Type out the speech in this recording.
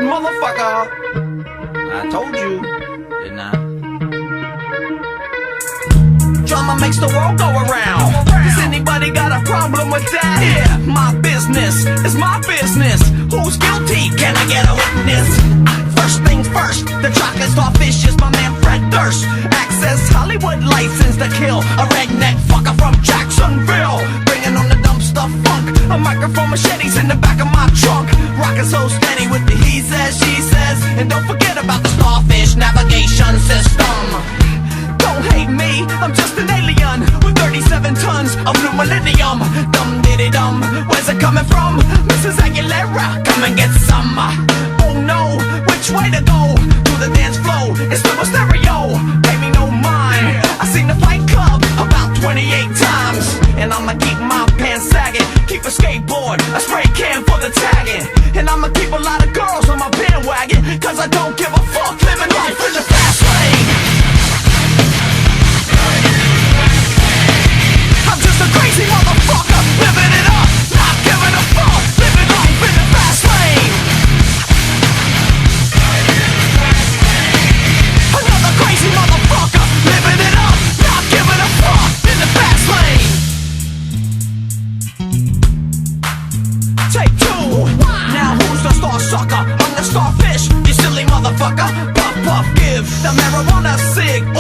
motherfucker. I told you, didn't I? Drama makes the world go around. Does anybody got a problem with that? Yeah, my business is my business. Who's guilty? Can I get a witness? First things first, the chocolate starfish is my man Fred Durst. Access Hollywood license to kill a redneck fucker from Jacksonville. Bringing on the dumpster funk. A microphone machetes in the back of my trunk. Rockin' so steady with the he says, she says. And don't forget about the starfish navigation system. Don't hate me, I'm just an alien with 37 tons of new millennium. Dum diddy dum, where's it coming from? Mrs. Aguilera, come and get some. Oh no, which way to go? To the dance floor, it's Super Stereo. Pay me no mind, I seen the Fight Club about 28 times. And I'ma keep my pants sagging, keep a skateboard, a spray can for the tagging. And I'ma keep a lot of girls on my bandwagon, cause I don't give a fuck, living life in the fast lane. I'm just a crazy motherfucker, living it up, not giving a fuck, living life in the fast lane. Another crazy motherfucker, living it up, not giving a fuck, in the fast lane. Take two, now who's the star sucker? I'm the starfish, you silly motherfucker. Puff puff give the marijuana cig.